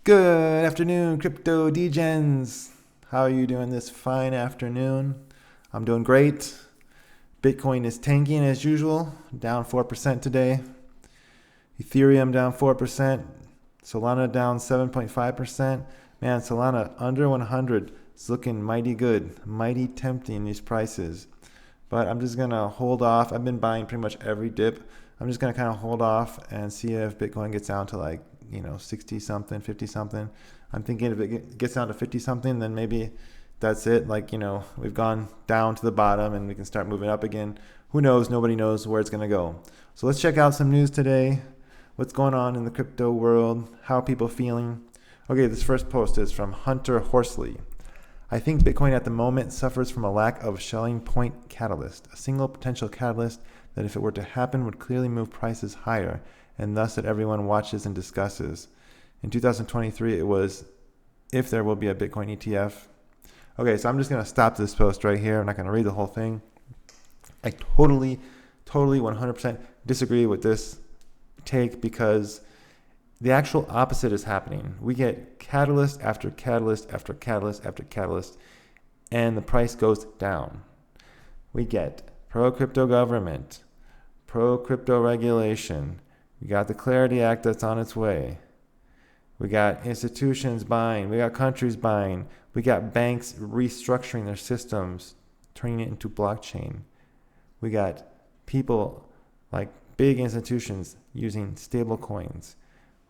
Good afternoon, crypto degens. How are you doing this fine afternoon? I'm doing great. Bitcoin is tanking as usual, down 4% today. Ethereum down 4%. Solana down 7.5%. Man, Solana under 100 is looking mighty good, mighty tempting these prices. But I'm just going to hold off. I've been buying pretty much every dip. I'm just going to kind of hold off and see if Bitcoin gets down to 60 something, 50 something. I'm thinking if it gets down to 50 something, then maybe that's it. We've gone down to the bottom and we can start moving up again. Who knows? Nobody knows where it's going to go. So let's check out some news today. What's going on in the crypto world? How are people feeling? Okay, this first post is from 𝘃𝗶𝗁𝗃. I think Bitcoin at the moment suffers from a lack of Schelling point catalyst, a single potential catalyst that if it were to happen would clearly move prices higher, and thus that everyone watches and discusses. In 2023, it was if there will be a Bitcoin ETF. Okay, so I'm just going to stop this post right here. I'm not going to read the whole thing. I totally 100% disagree with this take because the actual opposite is happening. We get catalyst after catalyst after catalyst after catalyst, and the price goes down. We get pro-crypto government, pro-crypto regulation. We got the Clarity Act that's on its way. We got institutions buying. We got countries buying. We got banks restructuring their systems, turning it into blockchain. We got people like big institutions using stable coins.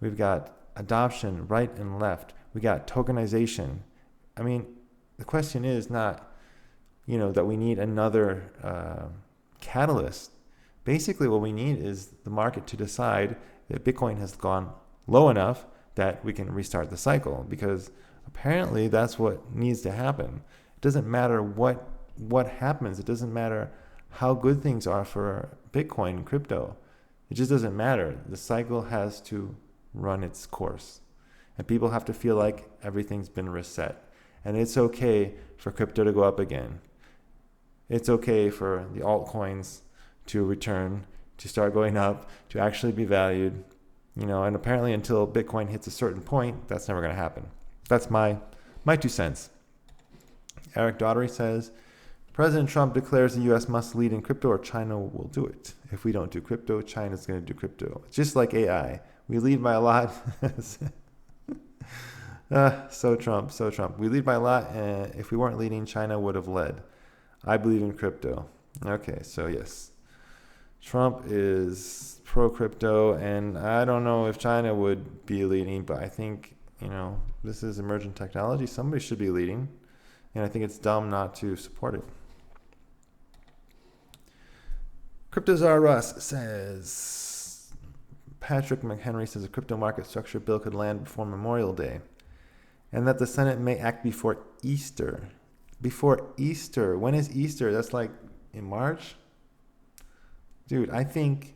We've got adoption right and left. We got tokenization. I mean, the question is not, that we need another catalyst. Basically, what we need is the market to decide that Bitcoin has gone low enough that we can restart the cycle, because apparently that's what needs to happen. It doesn't matter what happens. It doesn't matter how good things are for Bitcoin and crypto. It just doesn't matter. The cycle has to run its course, and people have to feel like everything's been reset, and it's okay for crypto to go up again. It's okay for the altcoins to return, to start going up, to actually be valued, and apparently until Bitcoin hits a certain point, that's never going to happen. That's my 2 cents. 𝘃𝗏𝗿𝗀 says, President Trump declares the U.S. must lead in crypto or China will do it. If we don't do crypto, China's going to do crypto. Just like AI. We lead by a lot. So Trump. We lead by a lot, and if we weren't leading, China would have led. I believe in crypto. Okay, so yes. Trump is pro-crypto, and I don't know if China would be leading, but I think, this is emergent technology. Somebody should be leading, and I think it's dumb not to support it. CryptoZar Russ says, Patrick McHenry says a crypto market structure bill could land before Memorial Day, and that the Senate may act before Easter. Before Easter. When is Easter? That's like in March? Dude, I think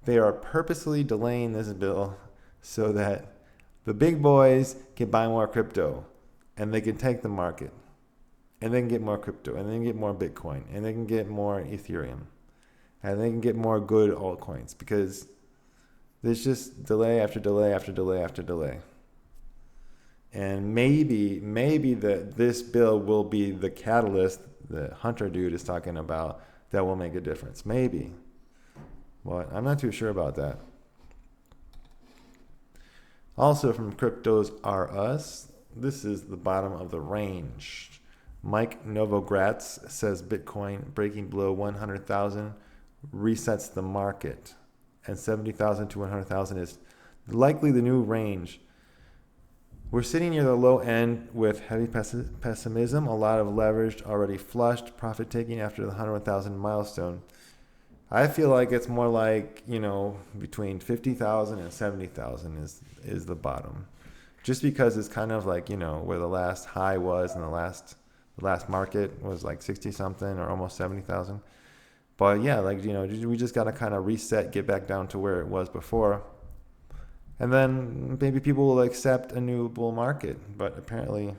they are purposely delaying this bill so that the big boys can buy more crypto and they can take the market and they can get more crypto and they can get more Bitcoin and they can get more Ethereum and they can get more good altcoins, because there's just delay after delay after delay after delay. And maybe this bill will be the catalyst that Hunter dude is talking about that will make a difference. Maybe. But I'm not too sure about that. Also from Cryptos Are Us, this is the bottom of the range. Mike Novogratz says Bitcoin breaking below 100,000 resets the market, and 70,000 to 100,000 is likely the new range. We're sitting near the low end with heavy pessimism, a lot of leverage already flushed, profit taking after the 100,000 milestone. I feel like it's more like, between 50,000 and 70,000 is the bottom. Just because it's kind of like, where the last high was, and the last market was like 60 something or almost 70,000. But yeah, we just got to kind of reset, get back down to where it was before. And then maybe people will accept a new bull market. But apparently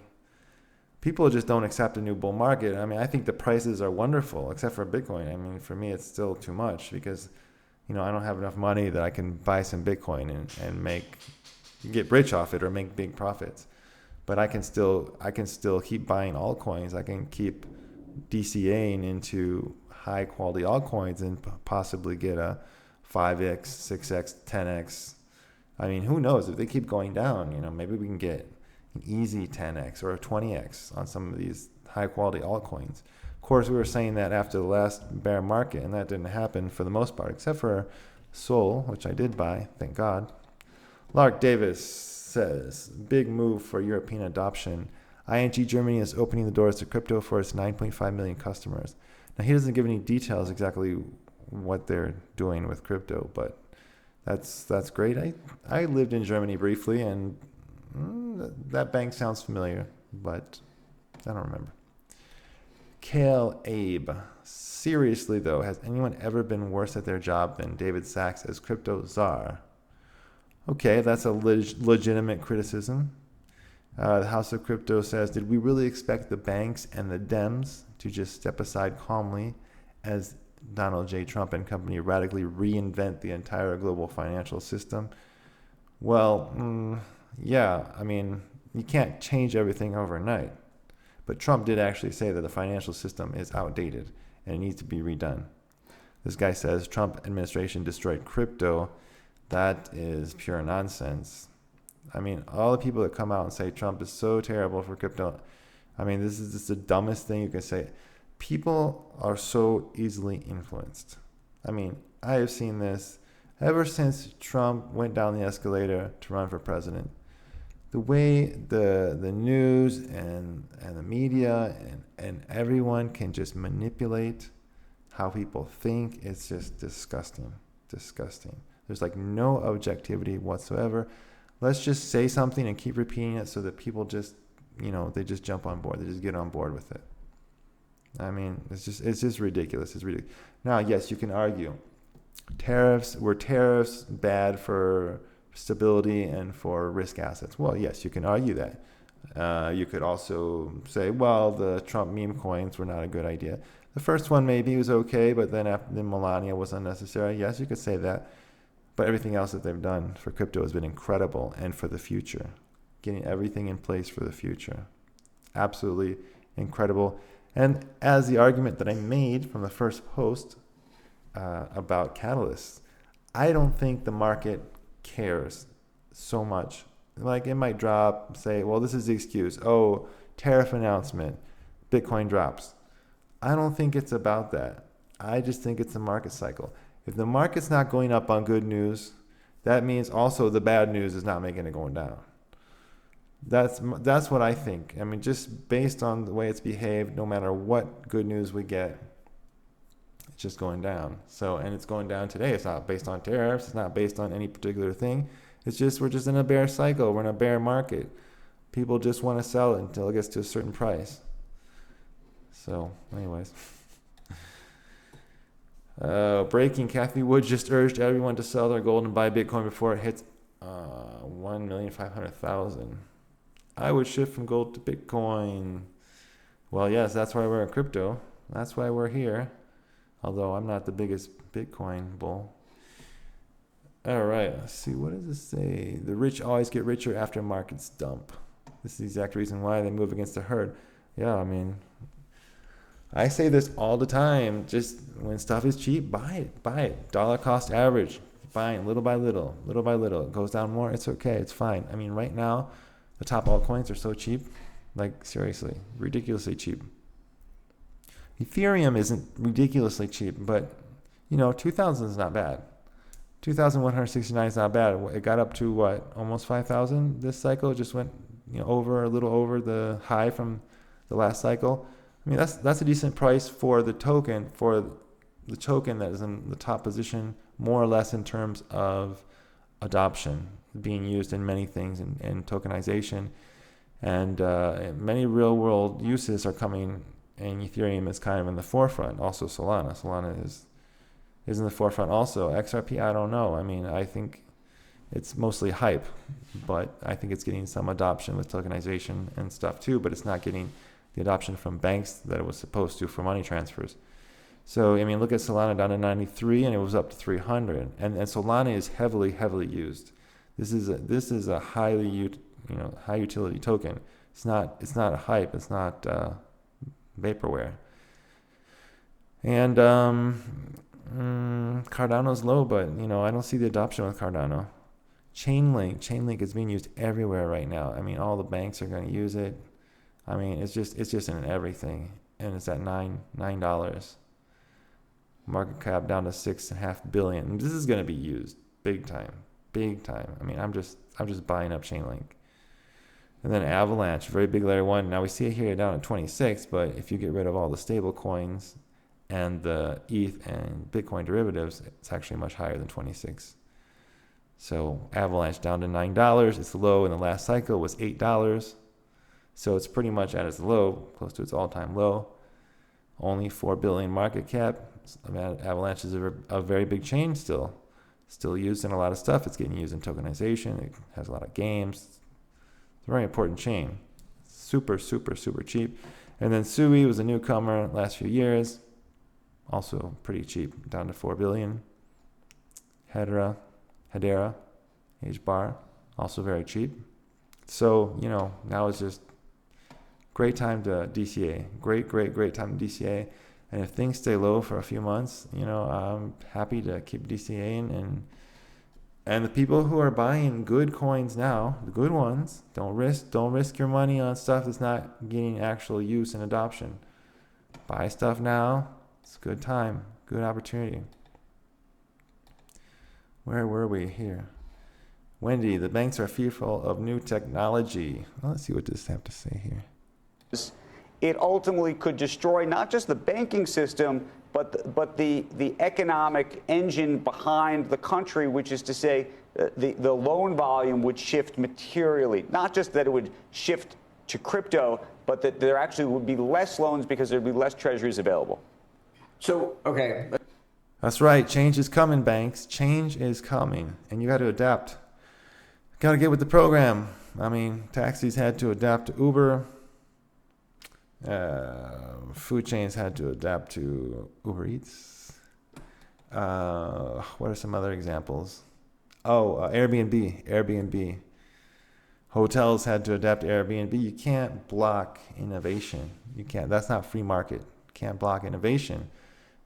people just don't accept a new bull market. I mean, I think the prices are wonderful, except for Bitcoin. I mean, for me, it's still too much because, I don't have enough money that I can buy some Bitcoin and make get rich off it or make big profits. But I can still keep buying altcoins. I can keep DCAing into high quality altcoins and possibly get a 5x, 6x, 10x. I mean, who knows if they keep going down, maybe we can get an easy 10x or a 20x on some of these high quality altcoins. Of course, we were saying that after the last bear market, and that didn't happen for the most part, except for Sol, which I did buy, thank God. Lark Davis says, big move for European adoption. ING Germany is opening the doors to crypto for its 9.5 million customers. Now, he doesn't give any details exactly what they're doing with crypto, but that's great. I lived in Germany briefly, and that bank sounds familiar, but I don't remember. 𝗃𝗶𝗁𝗏. Seriously, though, has anyone ever been worse at their job than David Sachs as crypto czar? Okay, that's a legitimate criticism. The House of Crypto says, did we really expect the banks and the Dems to just step aside calmly as Donald J. Trump and company radically reinvent the entire global financial system? Well, yeah, I mean, you can't change everything overnight. But Trump did actually say that the financial system is outdated and it needs to be redone. This guy says Trump administration destroyed crypto. That is pure nonsense. I mean, all the people that come out and say Trump is so terrible for crypto, I mean, this is just the dumbest thing you can say. People are so easily influenced. I mean, I have seen this ever since Trump went down the escalator to run for president. The way the news and the media and everyone can just manipulate how people think, it's just disgusting. There's like no objectivity whatsoever. Let's just say something and keep repeating it so that people just, they just jump on board. They just get on board with it. I mean, it's just ridiculous. It's ridiculous. Now, yes, you can argue were tariffs bad for stability and for risk assets? Well, yes, you can argue that. You could also say, well, the Trump meme coins were not a good idea. The first one maybe was okay, but then after Melania was unnecessary. Yes, you could say that. But everything else that they've done for crypto has been incredible, and for the future. Getting everything in place for the future. Absolutely incredible. And as the argument that I made from the first post about catalysts, I don't think the market cares so much. Like, it might drop, say, well, this is the excuse. Oh, tariff announcement, Bitcoin drops. I don't think it's about that. I just think it's a market cycle. If the market's not going up on good news, that means also the bad news is not making it going down. That's what I think. I mean, just based on the way it's behaved, no matter what good news we get, it's just going down. So, and it's going down today. It's not based on tariffs. It's not based on any particular thing. It's just, we're just in a bear cycle. We're in a bear market. People just want to sell it until it gets to a certain price. So, anyways. Breaking, Cathie Wood just urged everyone to sell their gold and buy Bitcoin before it hits 1,500,000. I would shift from gold to Bitcoin. Well, yes, that's why we're in crypto. That's why we're here. Although I'm not the biggest Bitcoin bull. All right, let's see. What does this say? The rich always get richer after markets dump. This is the exact reason why they move against the herd. Yeah, I mean, I say this all the time. Just when stuff is cheap, buy it. Dollar cost average. Buying little by little. It goes down more. It's okay. It's fine. I mean, right now, the top altcoins are so cheap. Like, seriously, ridiculously cheap. Ethereum isn't ridiculously cheap, but, 2,000 is not bad. 2,169 is not bad. It got up to what? Almost 5,000 this cycle. It just went, a little over the high from the last cycle. I mean, that's a decent price for the token that is in the top position, more or less in terms of adoption, being used in many things in tokenization. And many real-world uses are coming, and Ethereum is kind of in the forefront. Also Solana. Solana is in the forefront also. XRP, I don't know. I mean, I think it's mostly hype, but I think it's getting some adoption with tokenization and stuff too, but it's not getting the adoption from banks that it was supposed to for money transfers. So, I mean, look at Solana down to 93, and it was up to 300. And Solana is heavily, heavily used. This is a high utility token. It's not a hype. It's not vaporware. And Cardano's low, but I don't see the adoption with Cardano. Chainlink is being used everywhere right now. I mean, all the banks are going to use it. I mean, it's just in everything, and it's at $9. Market cap down to $6.5 billion. This is going to be used big time. I mean, I'm just buying up Chainlink. And then Avalanche, very big layer one. Now we see it here down at 26, but if you get rid of all the stable coins and the ETH and Bitcoin derivatives, it's actually much higher than 26. So Avalanche down to $9. Its low in the last cycle was $8. So it's pretty much at its low, close to its all-time low. Only 4 billion market cap. Avalanche is a very big chain still used in a lot of stuff. It's getting used in tokenization. It has a lot of games. It's a very important chain. Super cheap. And then Sui was a newcomer last few years. Also pretty cheap, down to 4 billion. Hedera, H-bar, also very cheap. So, now it's just great time to DCA. Great time to DCA. And if things stay low for a few months, I'm happy to keep DCAing. And the people who are buying good coins now, the good ones, don't risk your money on stuff that's not getting actual use and adoption. Buy stuff now. It's a good time, good opportunity. Where were we here? Wendy, the banks are fearful of new technology. Well, let's see what this have to say here. It ultimately could destroy not just the banking system, but the economic engine behind the country, which is to say the loan volume would shift materially. Not just that it would shift to crypto, but that there actually would be less loans because there'd be less treasuries available. So, okay. That's right. Change is coming, banks. Change is coming. And you got to adapt. Got to get with the program. I mean, taxis had to adapt to Uber. Food chains had to adapt to Uber Eats. What are some other examples? Airbnb. Hotels had to adapt to Airbnb. You can't block innovation. You can't. That's not free market. You can't block innovation.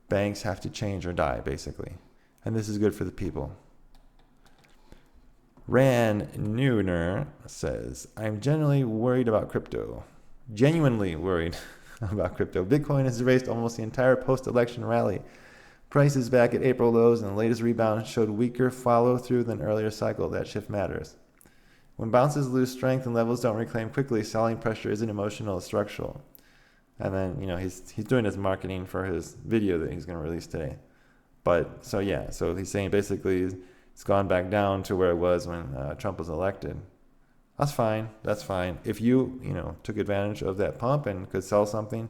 Banks have to change or die, basically. And this is good for the people. Ran Neuner says, I'm genuinely worried about crypto. Genuinely worried about crypto. Bitcoin has erased almost the entire post-election rally. Prices back at April lows and the latest rebound showed weaker follow-through than earlier cycle. That shift matters. When bounces lose strength and levels don't reclaim quickly, selling pressure isn't emotional, it's structural. And then, he's doing his marketing for his video that he's going to release today. But, so he's saying basically it's gone back down to where it was when Trump was elected. That's fine. If you, took advantage of that pump and could sell something,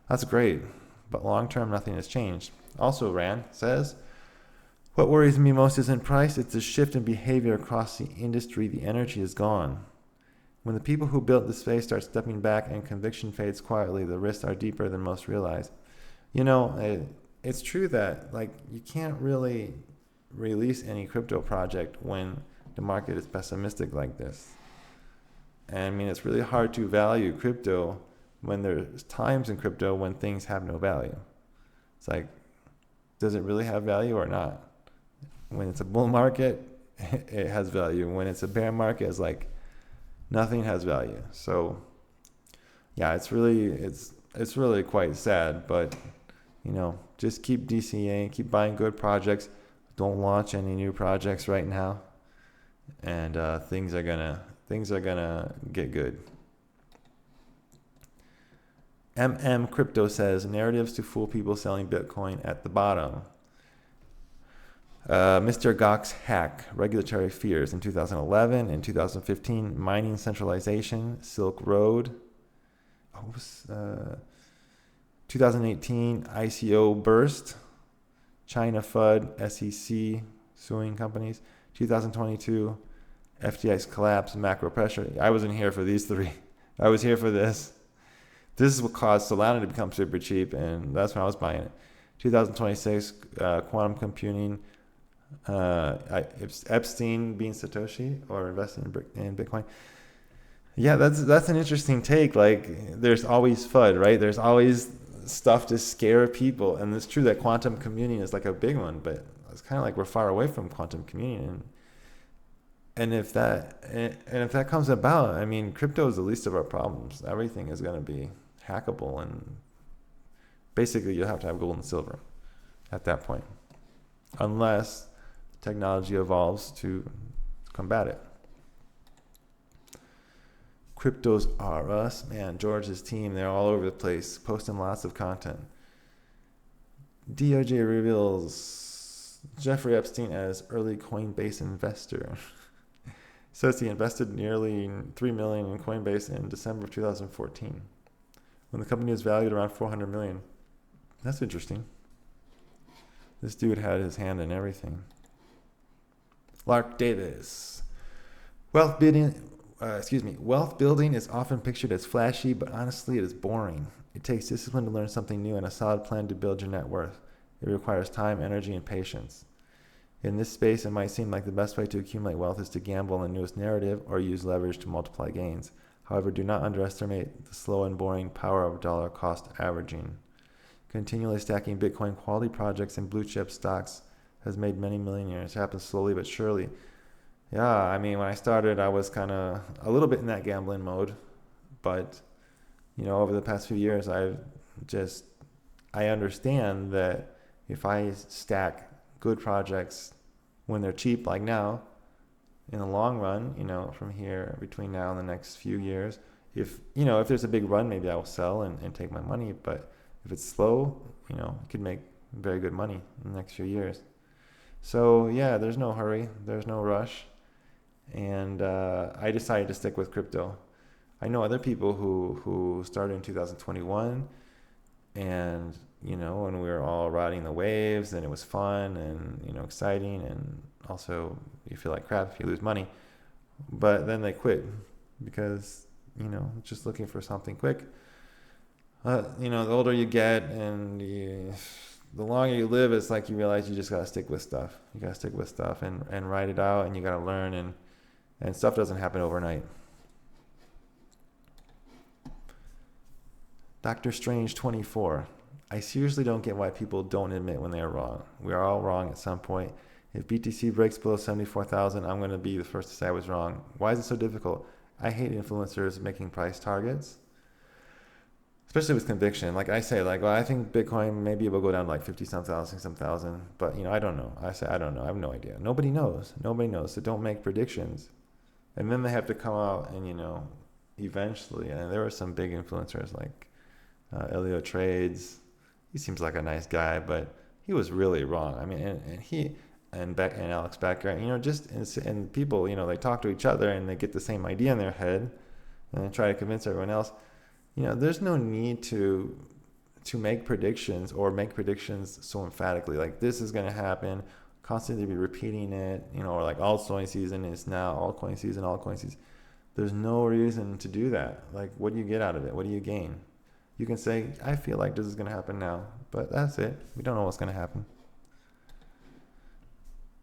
that's great. But long-term, nothing has changed. Also, Rand says, what worries me most isn't price, it's the shift in behavior across the industry. The energy is gone. When the people who built the space start stepping back and conviction fades quietly, the risks are deeper than most realize. It's true that you can't really release any crypto project when the market is pessimistic like this. And I mean, it's really hard to value crypto when there's times in crypto when things have no value. It's like, does it really have value or not? When it's a bull market, it has value. When it's a bear market, it's like nothing has value. So yeah, it's really quite sad, but just keep DCAing, keep buying good projects. Don't launch any new projects right now, and things are gonna get good. Crypto says narratives to fool people selling Bitcoin at the bottom. Mr. Gox hack regulatory fears in 2011 and 2015 mining centralization Silk Road. 2018 ICO burst. China FUD SEC suing companies. 2022 FTX collapse, macro pressure. I wasn't here for these three. I was here for this. This is what caused Solana to become super cheap, and that's when I was buying it. 2026 quantum computing If Epstein being Satoshi or investing in Bitcoin. Yeah, that's an interesting take. Like, there's always FUD, right? There's always stuff to scare people, and it's true that quantum computing is like a big one, but it's kind of like we're far away from quantum computing. And if that comes about, I mean, crypto is the least of our problems. Everything is going to be hackable, and basically you have to have gold and silver at that point, unless technology evolves to combat it. Cryptos are us. Man, George's team, they're all over the place, posting lots of content. DOJ reveals Jeffrey Epstein as early Coinbase investor. Says he invested nearly $3 million in Coinbase in December of 2014, when the company was valued around $400 million. That's interesting. This dude had his hand in everything. Lark Davis. Wealth building is often pictured as flashy, but honestly it is boring. It takes discipline to learn something new and a solid plan to build your net worth. It requires time, energy, and patience. In this space, it might seem like the best way to accumulate wealth is to gamble on the newest narrative or use leverage to multiply gains. However, do not underestimate the slow and boring power of dollar cost averaging. Continually stacking Bitcoin quality projects and blue chip stocks has made many millionaires. It happens slowly but surely. Yeah, I mean, when I started, I was kind of a little bit in that gambling mode. But, over the past few years, I understand that if I stack good projects when they're cheap, like now, in the long run, from here, between now and the next few years, if there's a big run, maybe I will sell and take my money. But if it's slow, it could make very good money in the next few years. So yeah, there's no hurry, there's no rush. And I decided to stick with crypto. I know other people who started in 2021, and when we were all riding the waves, and it was fun and exciting, and also you feel like crap if you lose money, but then they quit because just looking for something quick. The older you get and the longer you live, it's like you realize you just gotta stick with stuff. You gotta stick with stuff and write it out, and you gotta learn, and stuff doesn't happen overnight. Dr. Strange 24. I seriously don't get why people don't admit when they are wrong. We are all wrong at some point. If BTC breaks below 74,000, I'm going to be the first to say I was wrong. Why is it so difficult? I hate influencers making price targets, especially with conviction. Like I say, I think Bitcoin maybe will go down to like 50-some thousand, but I don't know. I say I don't know. I have no idea. Nobody knows. So don't make predictions. And then they have to come out and eventually. And there were some big influencers like Elio Trades. He seems like a nice guy, but he was really wrong. I mean, and he and Alex Becker, and people, they talk to each other and they get the same idea in their head, and they try to convince everyone else. There's no need to make predictions or make predictions so emphatically. Like, this is going to happen, constantly be repeating it, or like altcoin season is now, altcoin season. There's no reason to do that. Like, what do you get out of it? What do you gain? You can say, I feel like this is going to happen now, but that's it. We don't know what's going to happen.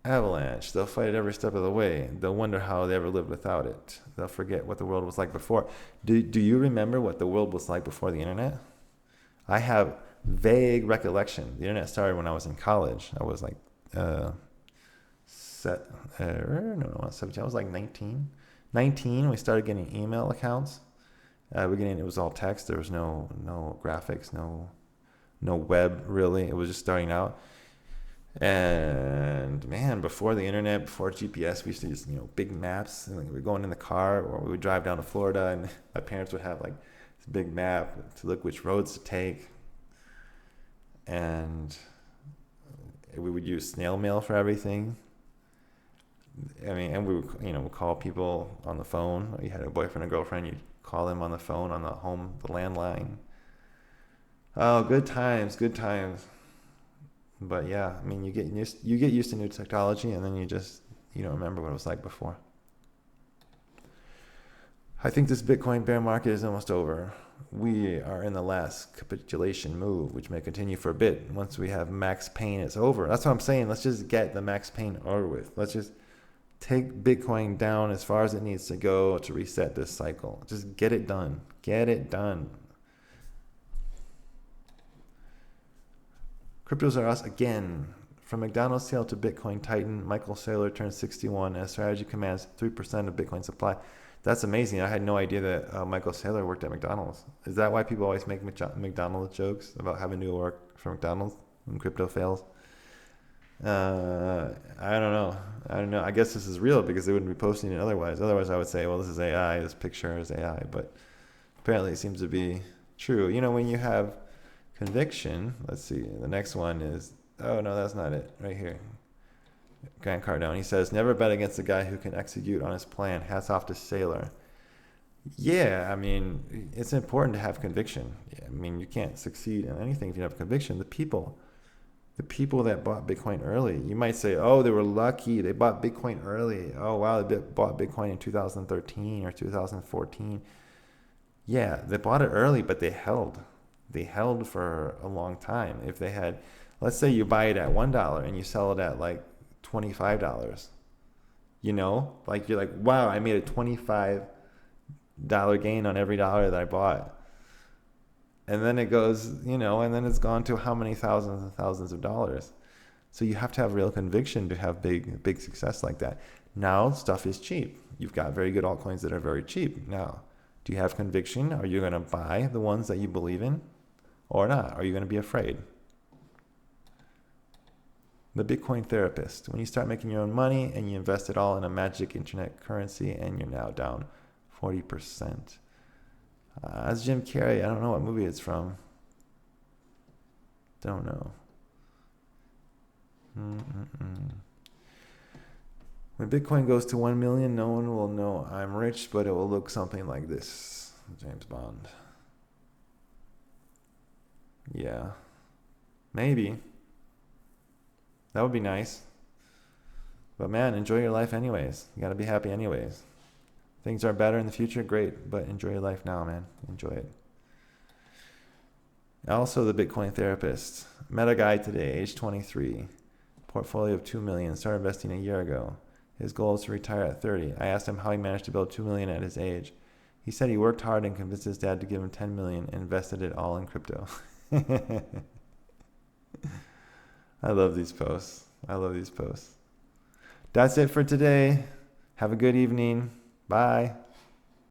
Avalanche, they'll fight it every step of the way. They'll wonder how they ever lived without it. They'll forget what the world was like before. Do you remember what the world was like before the internet? I have vague recollection. The internet started when I was in college. I was like, not 17. I was like 19. 19, we started getting email accounts. It was all text. There was no graphics, no web really. It was just starting out. And man, before the internet, before GPS, we used to use big maps. And we were going in the car, or we would drive down to Florida, and my parents would have like this big map to look which roads to take. And we would use snail mail for everything. I mean, and we would we'd call people on the phone. You had a boyfriend or girlfriend, you'd call them on the phone on the landline. Oh, good times. But yeah, I mean, you get used to new technology, and then you don't remember what it was like before. I think this Bitcoin bear market is almost over. we are in the last capitulation move, which may continue for a bit. Once we have max pain, it's over. That's what I'm saying. Let's just get the max pain over with. Let's just take Bitcoin down as far as it needs to go to reset this cycle. Just get it done. Get it done. Cryptos are us again. From McDonald's sale to Bitcoin Titan, Michael Saylor turned 61 as strategy commands 3% of Bitcoin supply. That's amazing. I had no idea that Michael Saylor worked at McDonald's. Is that why people always make McDonald's jokes about having to work for McDonald's when crypto fails? I don't know. I guess this is real because they wouldn't be posting it otherwise. Otherwise, I would say, well, this is AI. This picture is AI. But apparently it seems to be true. You know, when you have conviction, let's see. The next one is, oh, no, that's not it. Right here. Grant Cardone. He says, never bet against a guy who can execute on his plan. Hats off to Saylor. Yeah, I mean, it's important to have conviction. Yeah, I mean, you can't succeed in anything if you don't have conviction. The people that bought Bitcoin early, you might say, oh, they were lucky. They bought Bitcoin early. Oh, wow, they bought Bitcoin in 2013 or 2014. Yeah, they bought it early, but they held. They held for a long time. If they had, let's say you buy it at $1 and you sell it at like $25, you know, like you're like, wow, I made a $25 gain on every dollar that I bought. And then it goes, you know, and then it's gone to how many thousands and thousands of dollars. So you have to have real conviction to have big success like that. Now stuff is cheap. You've got very good altcoins that are very cheap. Now, do you have conviction? Are you going to buy the ones that you believe in or not? Are you going to be afraid? The Bitcoin therapist. When you start making your own money and you invest it all in a magic internet currency and you're now down 40%. That's Jim Carrey. I don't know what movie it's from. Don't know. When Bitcoin goes to 1 million, no one will know I'm rich, but it will look something like this. James Bond. Yeah. Maybe. That would be nice. But man, enjoy your life anyways. You gotta be happy anyways. Things are better in the future, great, but enjoy your life now, man. Enjoy it. Also, the Bitcoin therapist. Met a guy today, age 23. Portfolio of 2 million. Started investing a year ago. His goal is to retire at 30. I asked him how he managed to build 2 million at his age. He said he worked hard and convinced his dad to give him 10 million and invested it all in crypto. I love these posts. That's it for today. Have a good evening. Bye.